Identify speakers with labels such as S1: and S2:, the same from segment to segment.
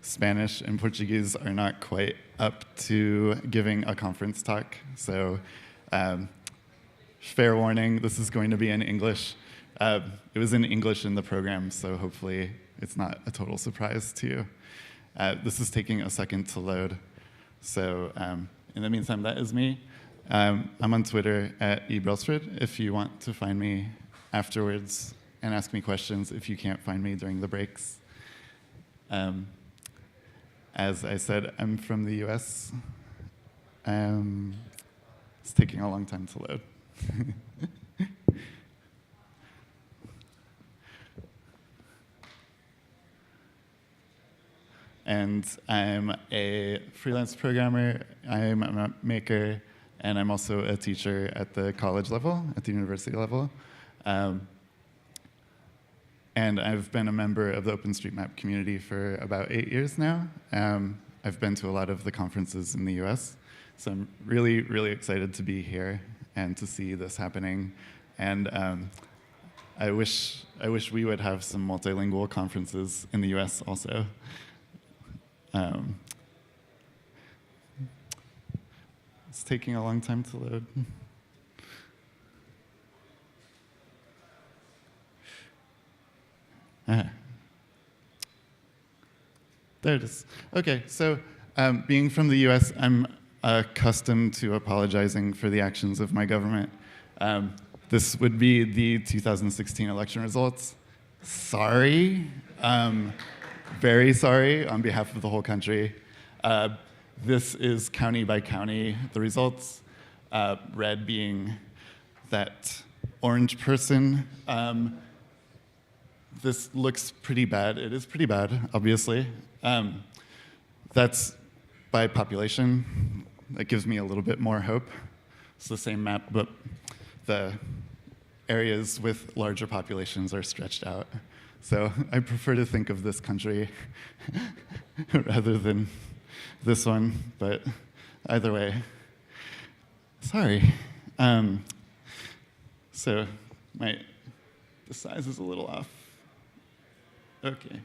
S1: Spanish and Portuguese are not quite up to giving a conference talk. So fair warning, this is going to be in English. It was in English in the program, so hopefully it's not a total surprise to you. This is taking a second to load. So in the meantime, that is me. I'm on Twitter at Brelsford if you want to find me afterwards and ask me questions if you can't find me during the breaks. As I said, I'm from the US. It's taking a long time to load. And I'm a freelance programmer, I'm a map maker, and I'm also a teacher at the college level, at the university level. And I've been a member of the OpenStreetMap community for about 8 years now. I've been to a lot of the conferences in the US, so I'm really, really excited to be here and to see this happening. And I wish we would have some multilingual conferences in the US also. It's taking a long time to load. There it is. Okay, so being from the US, I'm accustomed to apologizing for the actions of my government. This would be the 2016 election results. Sorry. Very sorry on behalf of the whole country. This is county by county, the results. Red being that orange person. This looks pretty bad. It is pretty bad, obviously. That's by population. That gives me a little bit more hope. It's the same map, but the areas with larger populations are stretched out. So I prefer to think of this country rather than this one, but either way, sorry. So the size is a little off. Okay.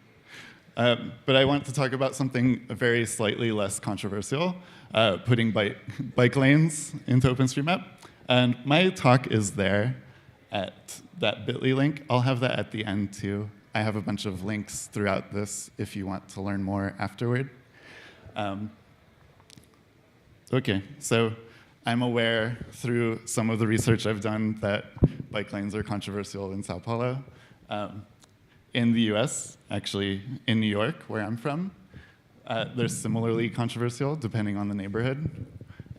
S1: But I want to talk about something very slightly less controversial, putting bike lanes into OpenStreetMap. And my talk is there at that bit.ly link. I'll have that at the end too. I have a bunch of links throughout this if you want to learn more afterward. Okay, so I'm aware through some of the research I've done that bike lanes are controversial in Sao Paulo. In the US, actually in New York, where I'm from, they're similarly controversial depending on the neighborhood.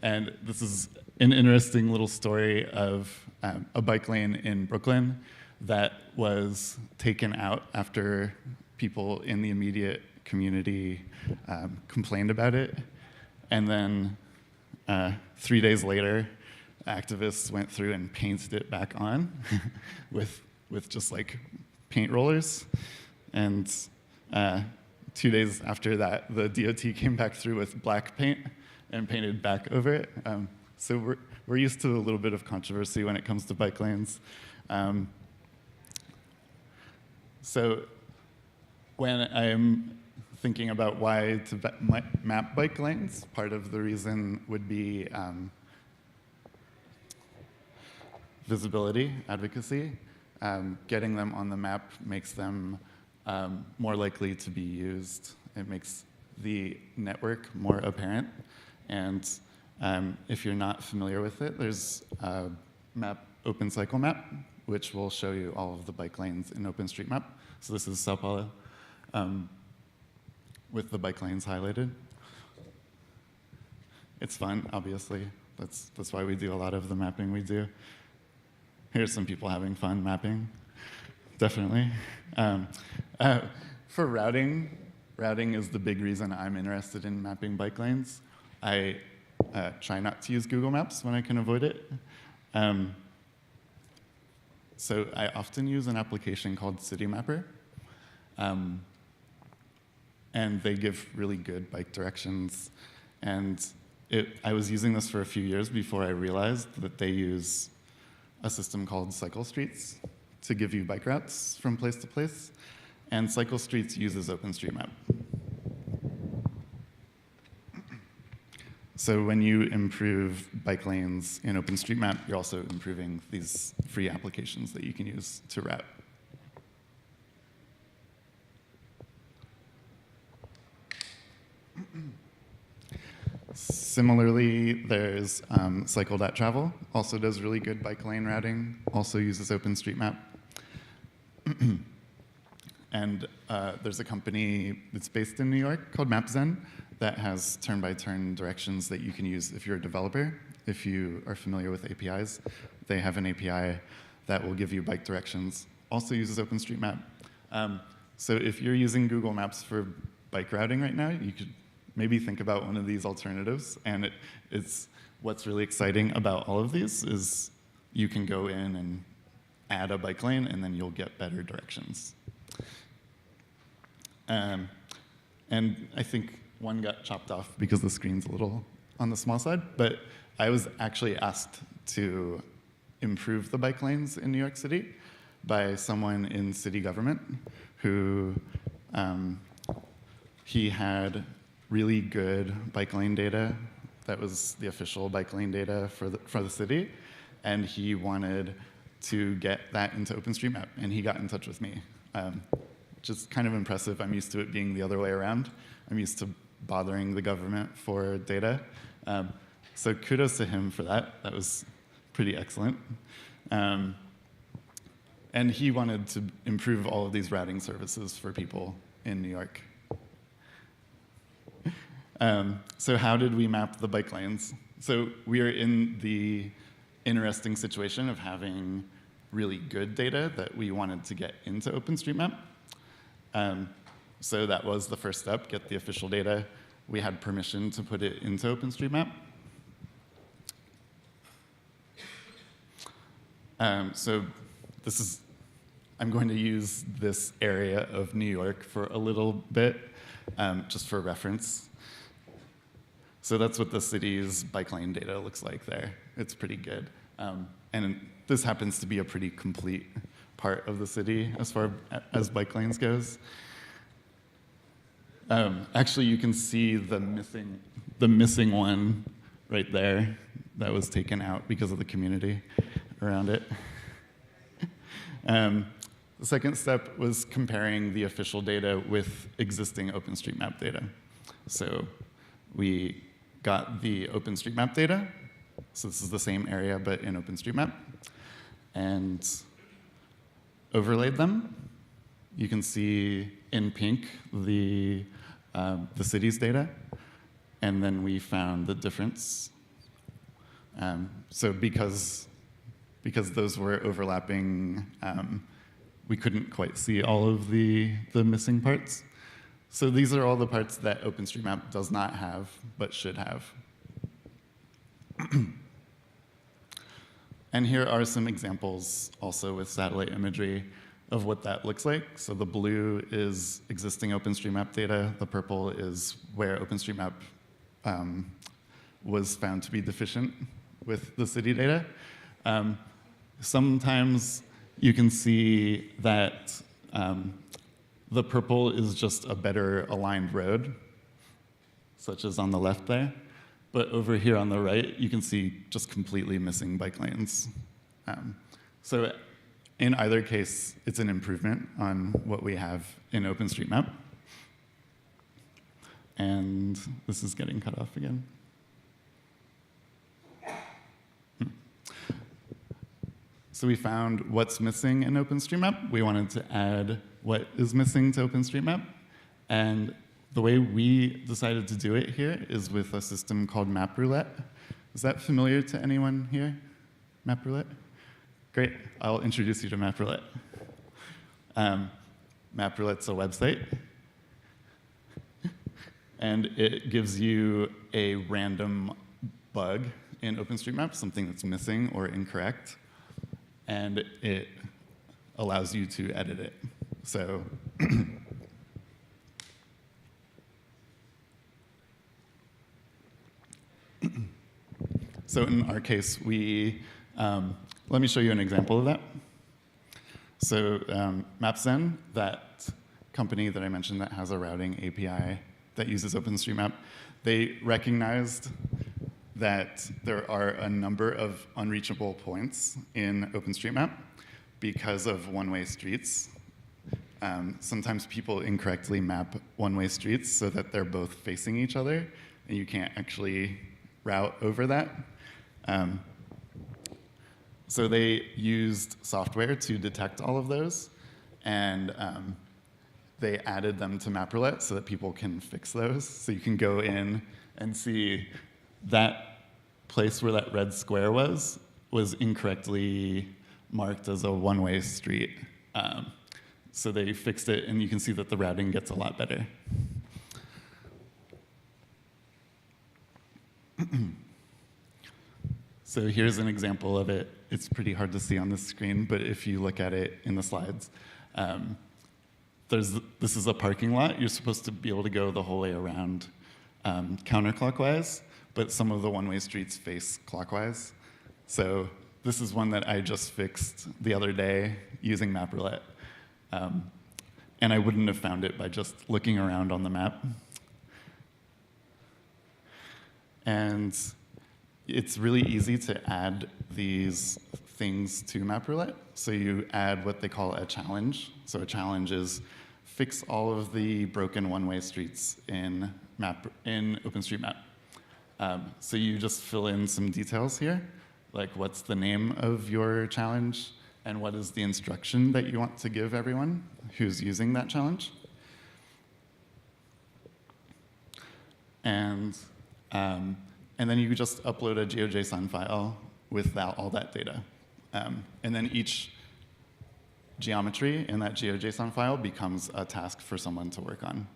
S1: And this is an interesting little story of a bike lane in Brooklyn that was taken out after people in the immediate community complained about it. And then 3 days later, activists went through and painted it back on with just like paint rollers. And 2 days after that, the DOT came back through with black paint and painted back over it. So we're used to a little bit of controversy when it comes to bike lanes. So when I'm thinking about why to map bike lanes, part of the reason would be visibility, advocacy. Getting them on the map makes them more likely to be used. It makes the network more apparent. And if you're not familiar with it, there's OpenCycleMap, which will show you all of the bike lanes in OpenStreetMap. So this is Sao Paulo with the bike lanes highlighted. It's fun, obviously. That's why we do a lot of the mapping we do. Here's some people having fun mapping, definitely. For routing is the big reason I'm interested in mapping bike lanes. I try not to use Google Maps when I can avoid it. So I often use an application called CityMapper. And they give really good bike directions. And I was using this for a few years before I realized that they use a system called Cycle Streets to give you bike routes from place to place. And Cycle Streets uses OpenStreetMap. So when you improve bike lanes in OpenStreetMap, you're also improving these free applications that you can use to route. Similarly, there's cycle.travel, also does really good bike lane routing, also uses OpenStreetMap. And there's a company that's based in New York called MapZen that has turn-by-turn directions that you can use if you're a developer. If you are familiar with APIs, they have an API that will give you bike directions. Also uses OpenStreetMap. So if you're using Google Maps for bike routing right now, you could maybe think about one of these alternatives. And it's what's really exciting about all of these is you can go in and add a bike lane, and then you'll get better directions. And I think one got chopped off because the screen's a little on the small side, but I was actually asked to improve the bike lanes in New York City by someone in city government who he had really good bike lane data. That was the official bike lane data for the city, and he wanted to get that into OpenStreetMap, and he got in touch with me, which is kind of impressive. I'm used to it being the other way around. I'm used to bothering the government for data. So kudos to him for that. That was pretty excellent. And he wanted to improve all of these routing services for people in New York. So how did we map the bike lanes? So we are in the interesting situation of having really good data that we wanted to get into OpenStreetMap. So that was the first step, get the official data. We had permission to put it into OpenStreetMap. So this is, I'm going to use this area of New York for a little bit, just for reference. So that's what the city's bike lane data looks like there. It's pretty good. And this happens to be a pretty complete part of the city as far as bike lanes goes. Actually, you can see the missing one right there that was taken out because of the community around it. The second step was comparing the official data with existing OpenStreetMap data. So we got the OpenStreetMap data. So this is the same area, but in OpenStreetMap. And overlaid them. You can see in pink the city's data. And then we found the difference. So because those were overlapping, we couldn't quite see all of the missing parts. So these are all the parts that OpenStreetMap does not have, but should have. And here are some examples also with satellite imagery of what that looks like. So the blue is existing OpenStreetMap data. The purple is where OpenStreetMap was found to be deficient with the city data. Sometimes you can see that the purple is just a better aligned road, such as on the left there. But over here on the right, you can see just completely missing bike lanes. So in either case, it's an improvement on what we have in OpenStreetMap. And this is getting cut off again. So we found what's missing in OpenStreetMap. We wanted to add what is missing to OpenStreetMap. And the way we decided to do it here is with a system called Map Roulette. Is that familiar to anyone here? Map Roulette? Great. I'll introduce you to Map Roulette. Map Roulette's a website. And it gives you a random bug in OpenStreetMap, something that's missing or incorrect. And it allows you to edit it. So so in our case, let me show you an example of that. So MapZen, that company that I mentioned that has a routing API that uses OpenStreetMap, they recognized that there are a number of unreachable points in OpenStreetMap because of one-way streets. Sometimes people incorrectly map one-way streets so that they're both facing each other, and you can't actually route over that. So they used software to detect all of those, and they added them to Map Roulette so that people can fix those. So you can go in and see that place where that red square was incorrectly marked as a one-way street. So they fixed it, and you can see that the routing gets a lot better. So here's an example of it. It's pretty hard to see on the screen, but if you look at it in the slides, this is a parking lot. You're supposed to be able to go the whole way around counterclockwise, but some of the one-way streets face clockwise. So this is one that I just fixed the other day using Map Roulette. And I wouldn't have found it by just looking around on the map. And it's really easy to add these things to Map Roulette. So you add what they call a challenge. So a challenge is fix all of the broken one-way streets in OpenStreetMap. So you just fill in some details here, like what's the name of your challenge, and what is the instruction that you want to give everyone who's using that challenge. And then you just upload a GeoJSON file with all that data. And then each geometry in that GeoJSON file becomes a task for someone to work on.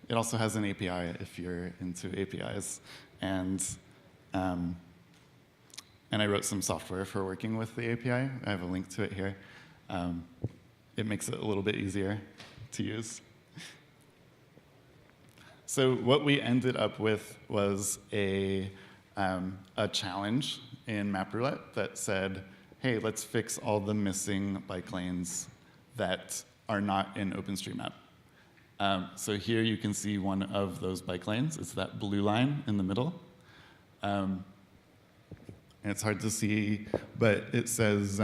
S1: It also has an API if you're into APIs. And I wrote some software for working with the API. I have a link to it here. It makes it a little bit easier to use. So what we ended up with was a challenge in Map Roulette that said, hey, let's fix all the missing bike lanes that are not in OpenStreetMap. So here you can see one of those bike lanes. It's that blue line in the middle. And it's hard to see, but it says,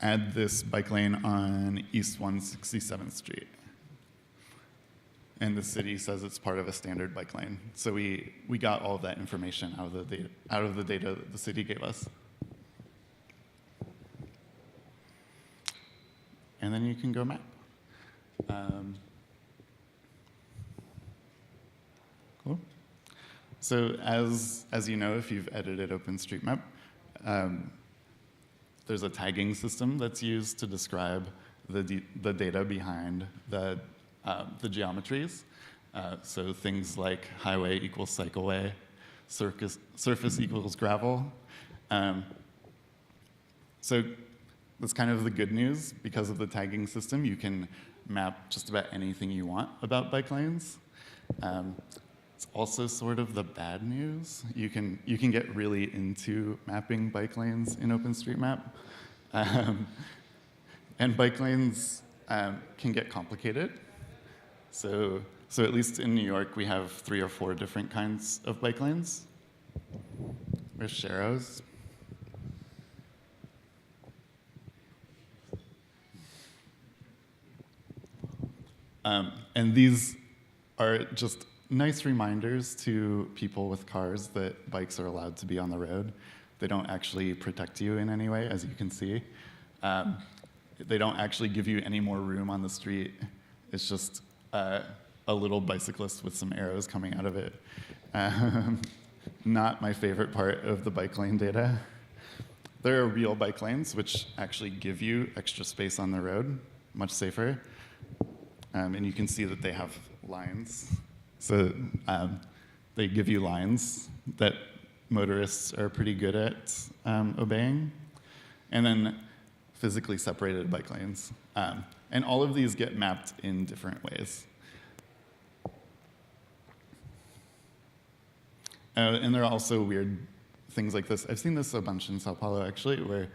S1: add this bike lane on East 167th Street. And the city says it's part of a standard bike lane. So we got all of that information out of the data that the city gave us. And then you can go map. Cool. So as you know, if you've edited OpenStreetMap, there's a tagging system that's used to describe the data behind the geometries. So things like highway equals cycleway, surface equals gravel. So that's kind of the good news. Because of the tagging system, you can map just about anything you want about bike lanes. It's also sort of the bad news. You can get really into mapping bike lanes in OpenStreetMap. And bike lanes can get complicated. So at least in New York, we have 3 or 4 different kinds of bike lanes. There's sharrows. And these are just nice reminders to people with cars that bikes are allowed to be on the road. They don't actually protect you in any way, as you can see. They don't actually give you any more room on the street. It's just a little bicyclist with some arrows coming out of it. Not my favorite part of the bike lane data. There are real bike lanes, which actually give you extra space on the road, much safer. And you can see that they have lines. So they give you lines that motorists are pretty good at obeying. And then physically separated bike lanes. And all of these get mapped in different ways. And there are also weird things like this. I've seen this a bunch in Sao Paulo, actually, where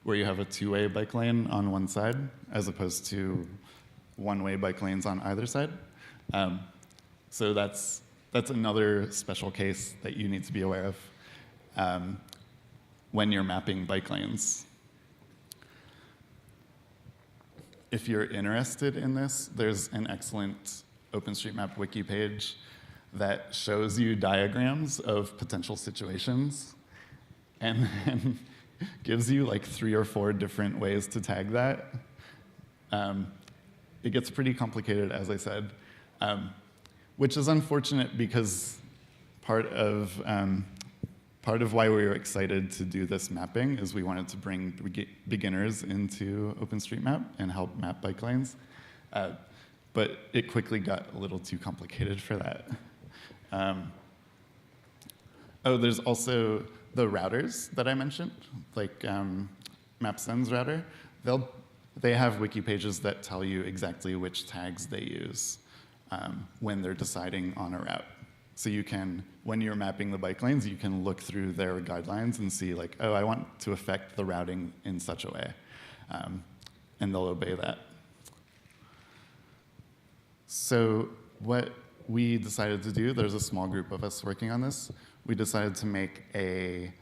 S1: where you have a two-way bike lane on one side, as opposed to one-way bike lanes on either side. So that's another special case that you need to be aware of when you're mapping bike lanes. If you're interested in this, there's an excellent OpenStreetMap wiki page that shows you diagrams of potential situations and then gives you like 3 or 4 different ways to tag that. It gets pretty complicated, as I said, which is unfortunate because part of why we were excited to do this mapping is we wanted to bring beginners into OpenStreetMap and help map bike lanes. But it quickly got a little too complicated for that. Oh, there's also the routers that I mentioned, like MapSense router. They have wiki pages that tell you exactly which tags they use when they're deciding on a route. So you can, when you're mapping the bike lanes, you can look through their guidelines and see like, oh, I want to affect the routing in such a way. And they'll obey that. So what we decided to do, there's a small group of us working on this. We decided to make a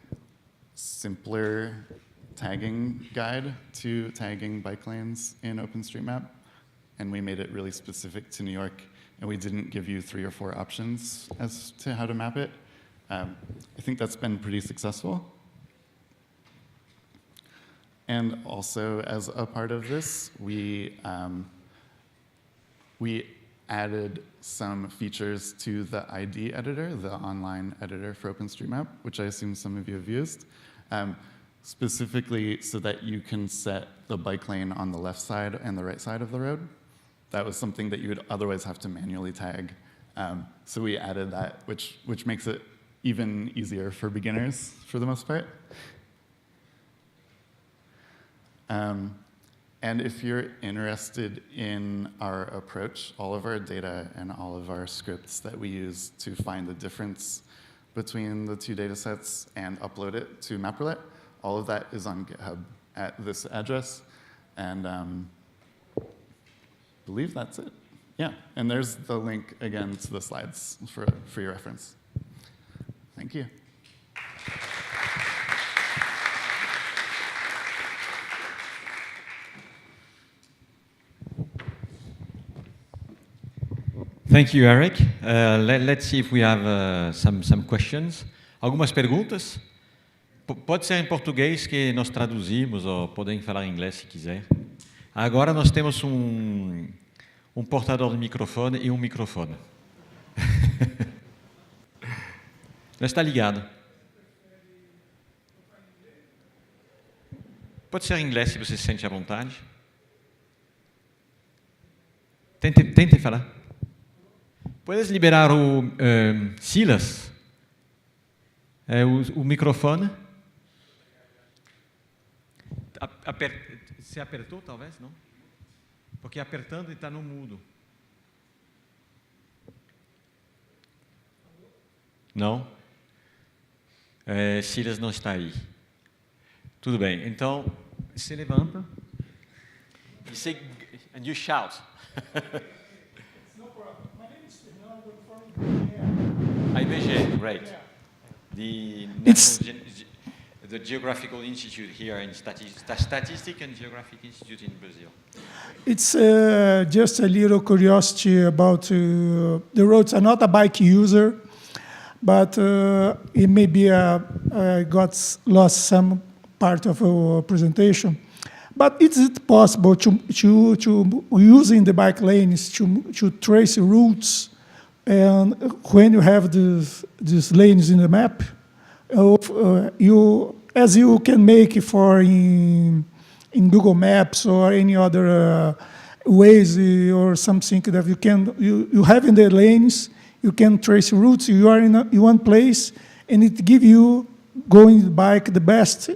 S1: simpler tagging guide to tagging bike lanes in OpenStreetMap. And we made it really specific to New York. And we didn't give you 3 or 4 options as to how to map it. I think that's been pretty successful. And also, as a part of this, we added some features to the ID editor, the online editor for OpenStreetMap, which I assume some of you have used, specifically so that you can set the bike lane on the left side and the right side of the road. That was something that you would otherwise have to manually tag. So we added that, which makes it even easier for beginners for the most part. And if you're interested in our approach, all of our data and all of our scripts that we use to find the difference between the 2 data sets and upload it to Map Roulette, all of that is on GitHub at this address. And I believe that's it. Yeah, and there's the link again to the slides for your reference. Thank you.
S2: Thank you, Eric. Let's see if we have some questions. Algumas perguntas? Pode ser em português que nós traduzimos, ou podem falar em inglês se quiser. Agora nós temos um portador de microfone e um microfone. Já está ligado. Pode ser em inglês se você se sente à vontade. Tente falar. Puedes liberar o Silas? O microfone? Você apertou, talvez, não? Porque apertando ele está no mudo. Não? Silas não está aí. Tudo bem. Então, se levanta. And you shout. IBG, great. The Geographical Institute here in Statistic and Geographic Institute in Brazil.
S3: It's just a little curiosity about the roads. I'm not a bike user, but it may be I got lost some part of our presentation. But is it possible to using the bike lanes to trace routes? And when you have these lanes in the map, as you can make for in Google Maps or any other ways or something that you have in the lanes, you can trace routes. You are in one place, and it gives you going the bike the best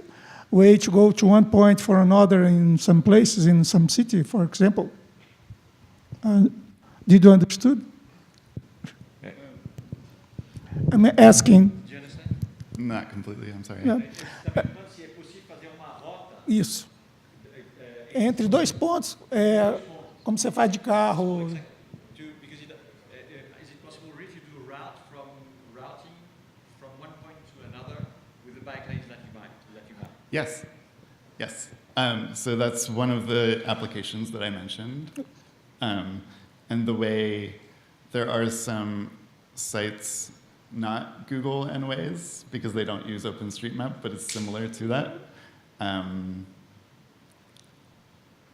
S3: way to go to one point for another in some places in some city, for example. Did you understood? I'm asking.
S2: Do you understand?
S1: Not completely, I'm sorry.
S3: Yeah.
S2: Se é possível fazer uma rota
S3: Isso. Entre dois pontos, como você faz de carro.
S2: Because is it possible really to do a route routing from one point to another with the bike lanes that you have?
S1: Yes, yes. So that's one of the applications that I mentioned. And the way there are some sites, not Google and Waze, because they don't use OpenStreetMap, but it's similar to that.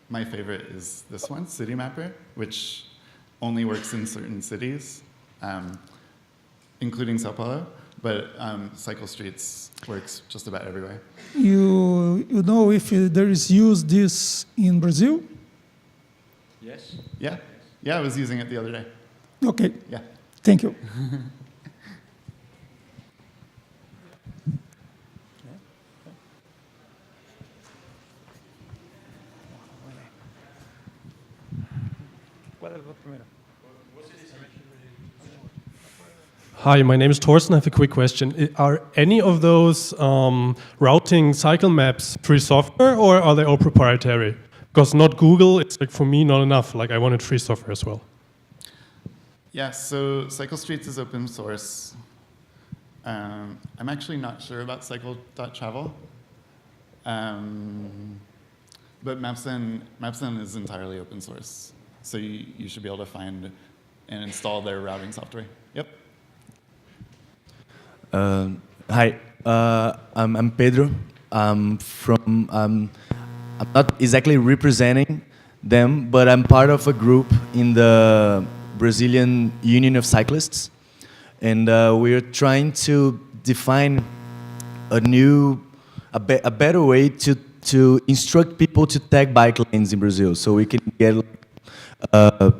S1: My favorite is this one, CityMapper, which only works in certain cities, including Sao Paulo, but Cycle Streets works just about everywhere.
S3: You know if there is use this in Brazil?
S2: Yes.
S1: Yeah, yeah, I was using it the other day.
S3: Okay,
S1: Yeah.
S3: thank you.
S4: Hi, my name is Torsten. I have a quick question. Are any of those routing cycle maps free software, or are they all proprietary? Because not Google, it's like for me not enough. Like I wanted free software as well.
S1: Yeah, so Cycle Streets is open source. I'm actually not sure about cycle.travel. But Mapsen is entirely open source. So you should be able to find and install their routing software. Yep.
S5: Hi, I'm Pedro. I'm not exactly representing them, but I'm part of a group in the Brazilian Union of Cyclists. And we're trying to define a better way to instruct people to tag bike lanes in Brazil, so we can get a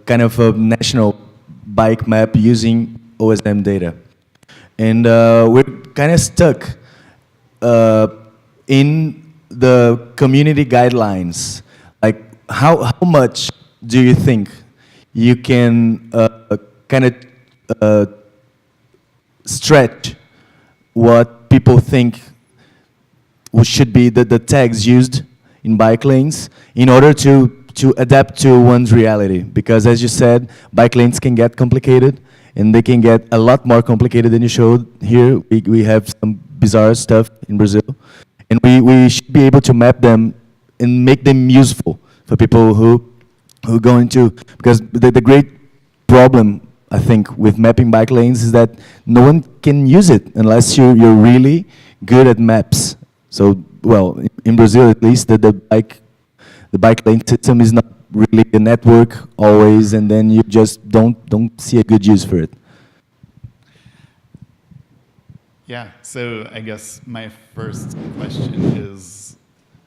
S5: kind of a national bike map using OSM data. And we're kind of stuck in the community guidelines. Like, how much do you think you can kind of stretch what people think should be the tags used in bike lanes in order to adapt to one's reality? Because as you said, bike lanes can get complicated, and they can get a lot more complicated than you showed here. We have some bizarre stuff in Brazil, and we should be able to map them and make them useful for people who go into, because the great problem, I think, with mapping bike lanes is that no one can use it unless you're really good at maps. So, well, in Brazil at least, the bike lane system is not really a network always, and then you just don't see a good use for it.
S1: Yeah, so I guess my first question is,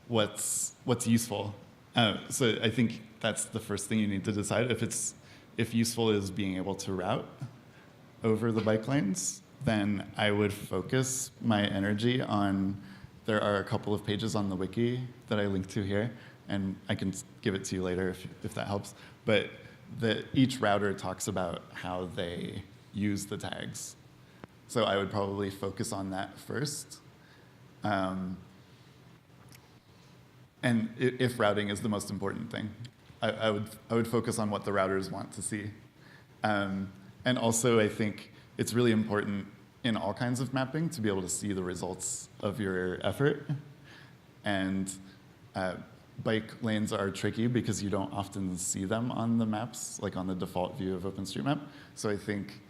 S1: what's useful? So I think that's the first thing you need to decide. If useful is being able to route over the bike lanes, then I would focus my energy on, there are a couple of pages on the wiki that I linked to here, and I can give it to you later if that helps. But each router talks about how they use the tags. So I would probably focus on that first. And if routing is the most important thing, I would focus on what the routers want to see. And also, I think it's really important in all kinds of mapping to be able to see the results of your effort. And bike lanes are tricky because you don't often see them on the maps, like on the default view of OpenStreetMap. So I think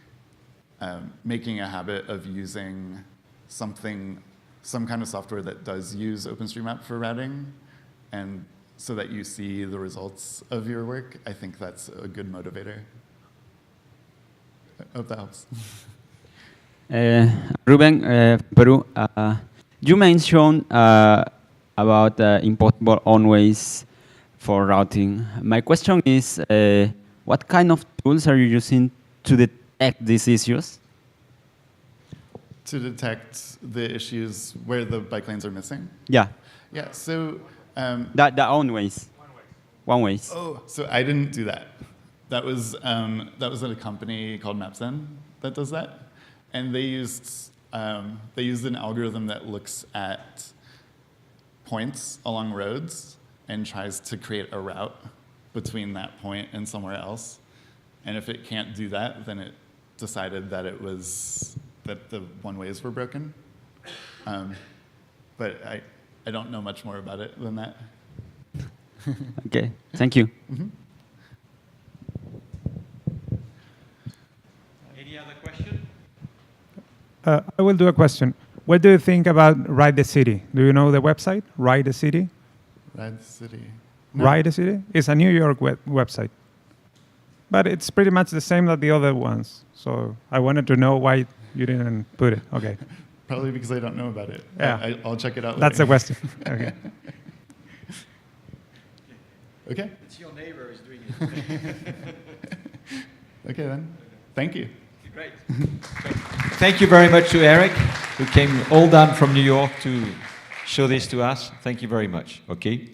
S1: making a habit of using some kind of software that does use OpenStreetMap for routing, and so that you see the results of your work, I think that's a good motivator. I hope that helps.
S6: Ruben, Peru, you mentioned about importable on-ways for routing. My question is, what kind of tools are you using to detect these issues?
S1: To detect the issues where the bike lanes are missing?
S6: Yeah.
S1: Yeah, so...
S6: the on-ways. One-ways.
S1: Oh, so I didn't do that. That was at a company called Mapsen that does that. And they used an algorithm that looks at points along roads and tries to create a route between that point and somewhere else. And if it can't do that, then it decided that that the one-ways were broken. But I don't know much more about it than that.
S6: Okay, thank you.
S2: Any other question?
S7: I will do a question. What do you think about Ride the City? Do you know the website, Ride the City?
S1: Ride the City. No.
S7: Ride the City? It's a New York website. But it's pretty much the same as the other ones. So I wanted to know why you didn't put it. Okay.
S1: Probably because I don't know about it.
S7: Yeah.
S1: I'll check it out later.
S7: That's the question. Okay.
S1: Okay.
S2: It's your neighbor is doing it.
S1: Okay then. Thank you.
S2: Great. Thank you very much to Eric, who came all down from New York to show this to us. Thank you very much. Okay.